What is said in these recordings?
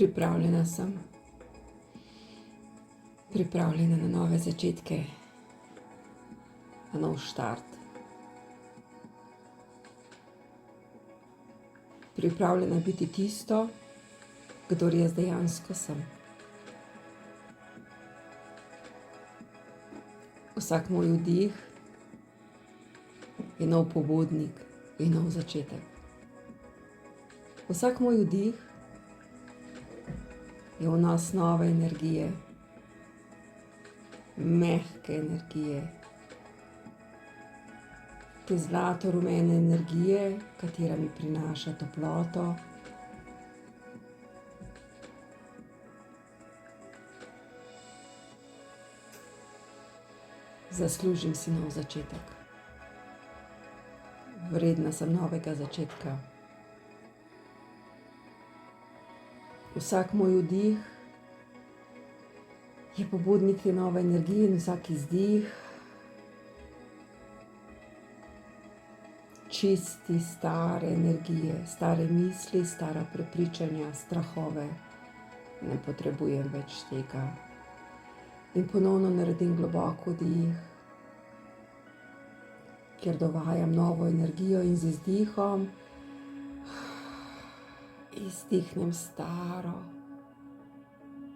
Pripravljena sem. Pripravljena na nove začetke, na nov štart. Pripravljena biti tisto, kdor jaz dejansko sem. Vsak moj vdih je nov pobudnik in nov začetek. Vsak moj vdih je vnos nove energije, mehke energije, te zlato-rumene energije, katera mi prinaša toploto, zaslužim si nov začetek. Vredna sem novega začetka. Vsak moj vdih je pobudnik te nove energije in vsak izdih čisti stare energije, stare misli, stara prepričanja, strahove. Ne potrebujem več tega. In ponovno naredim globok vdih, kjer dovajam novo energijo in z izdihom izdihnem staro,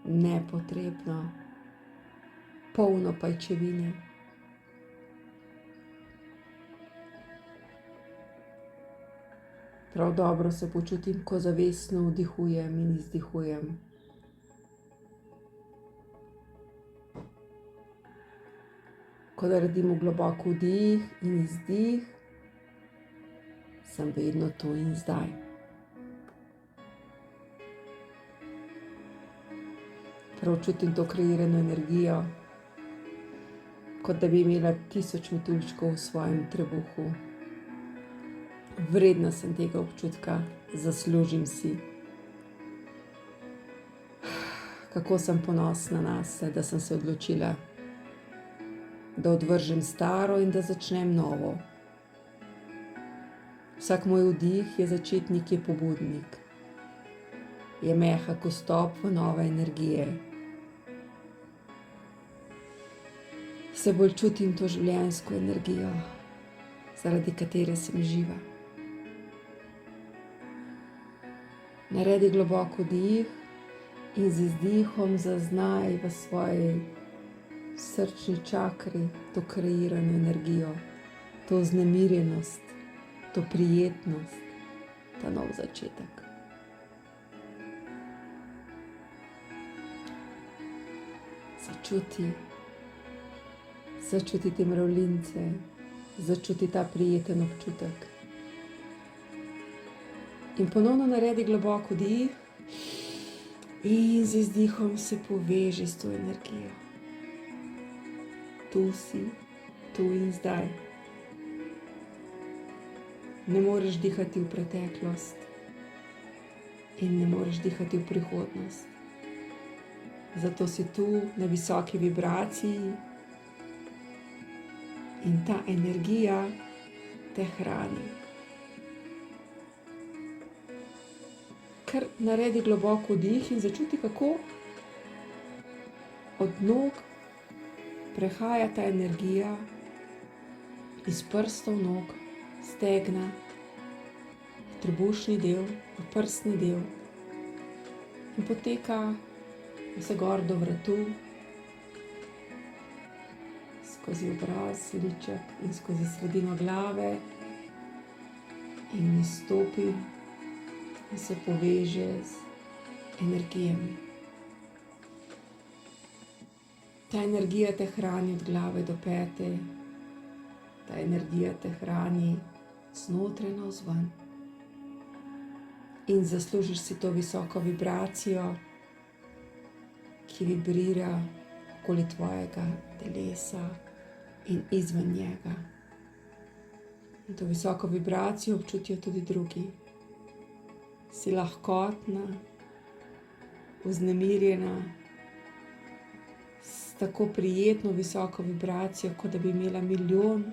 nepotrebno, polno pajčevine. Prav dobro se počutim, ko zavestno vdihujem in izdihujem. Ko naredim globok vdih in izdih, sem vedno tu in zdaj. Prav čutim to kreirano energijo, kot da bi imela 1000 metuljčkov v svojem trebuhu. Vredna sem tega občutka, zaslužim si. Kako sem ponosna nase, da sem se odločila, da odvržem staro in da začnem novo. Vsak moj vdih je začetnik, je pobudnik. Je mehak vstop v nove energije. Vse bolj čutim to življenjsko energijo, zaradi katere sem živa. Naredi globok vdih in z izdihom zaznaj v svoji srčni čakri to kreirano energijo, to vznemirjenost, to prijetnost, ta nov začetek. Začuti te mravljince, začuti ta prijeten občutek. In ponovno naredi globok vdih in z izdihom se poveži s to energijo. Tu si, tu in zdaj. Ne moreš dihati v preteklost in ne moreš dihati v prihodnost. Zato si tu na visoki vibraciji in ta energija te hrani. Kar naredi globok vdih in začuti, kako od nog prehaja ta energija iz prstov nog, stegna, v trebušni del, v prsni del in poteka vse gor do vratu, skozi obraz, liček in skozi sredino glave in izstopi in se poveže z energijami. Ta energija te hrani od glave do pete, ta energija te hrani znotraj navzven. In zaslužiš si to visoko vibracijo, ki vibrira okoli tvojega telesa in izven njega. In to visoko vibracijo občutijo tudi drugi. Si lahkotna, vznemirjena, s tako prijetno visoko vibracijo, kot da bi imela milijon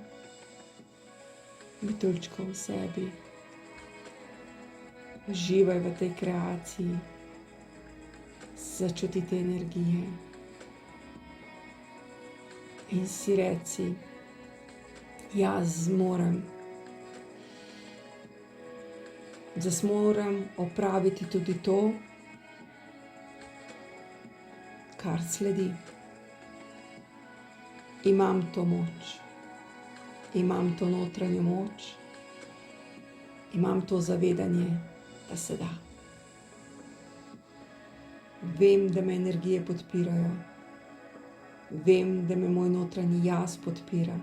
metuljčkov v sebi. Uživaj v tej kreaciji. začuti te energije in si reci, jaz zmorem opraviti tudi to, kar sledi. Imam to moč, imam to notranjo moč, imam to zavedanje, da se da. Vem, da me energije podpirajo, vem, da me moj notranji jaz podpira,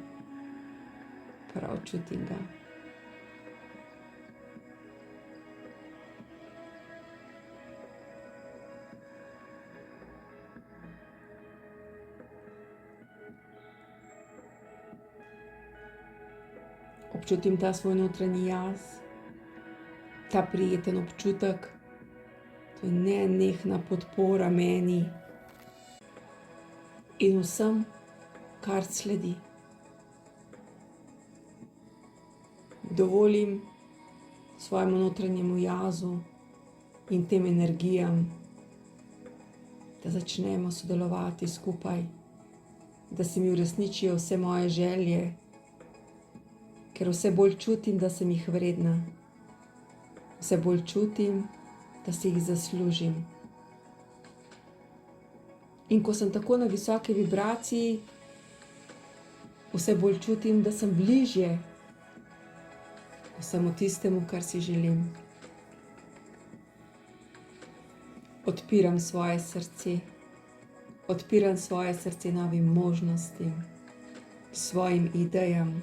prav čutim ga. Občutim ta svoj notranji jaz, ta prijeten občutek, to je nenehna podpora meni in vsem, kar sledi. Dovolim svojemu notranjemu jazu in tem energijam, da začnemo sodelovati skupaj, da se mi uresničijo vse moje želje, ker vse bolj čutim, da sem jih vredna. Vse bolj čutim, da si jih zaslužim. In ko sem tako na visoki vibraciji, vse bolj čutim, da sem bližje vsemu tistemu, kar si želim. Odpiram svoje srce novim možnostim, svojim idejam,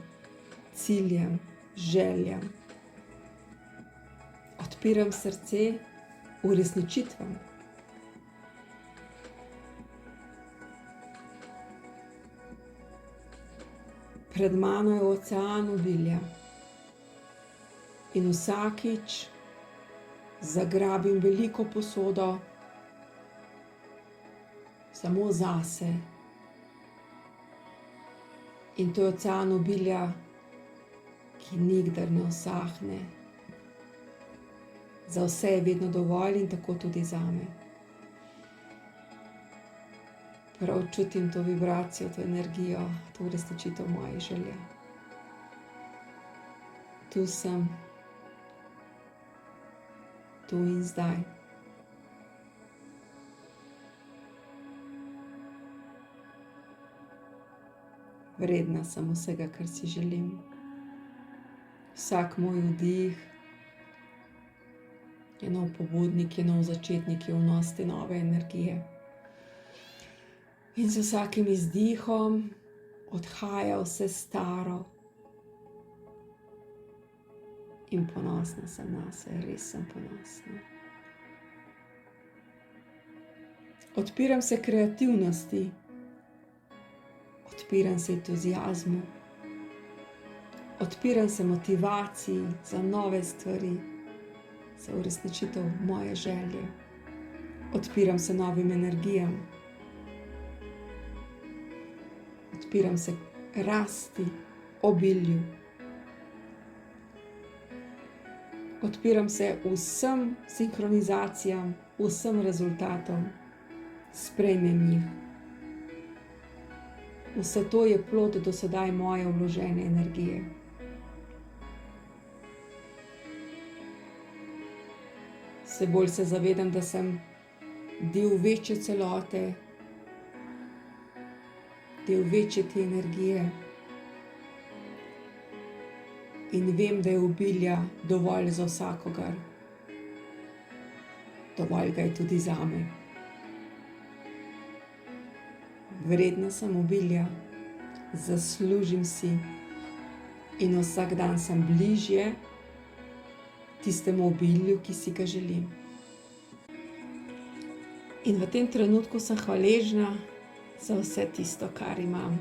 ciljem, željam. Odpiram srce uresničitvam. Pred mano je ocean obilja in vsakič zagrabim veliko posodo samo zase. In to je ocean obilja, ki nikdar ne usahne. Za vse je vedno dovolj in tako tudi zame. Prav čutim to vibracijo, to energijo, to uresničitev mojih želja. Tu sem, tu in zdaj. Vredna sem vsega, kar si želim. Vsak moj vdih je nov pobudnik, je nov začetnik, je vnos te nove energije. In z vsakim izdihom odhaja vse staro. In ponosna sem nase, res sem ponosna. Odpiram se kreativnosti, odpiram se entuziazmu, odpiram se motivaciji za nove stvari, za uresničitev moje želje. Odpiram se novim energijam. Odpiram se rasti, obilju. Odpiram se vsem sinhronizacijam, vsem rezultatom. Sprejmem jih. Vse to je plod do sedaj moje vložene energije. Vse bolj se zavedam, da sem del večje celote, del večje te energije. In vem, da je obilja dovolj za vsakogar. Dovolj ga je tudi zame. Vredna sem obilja, zaslužim si in vsak dan sem bližje tistemu obilju, ki si ga želim. In v tem trenutku sem hvaležna za vse tisto, kar imam.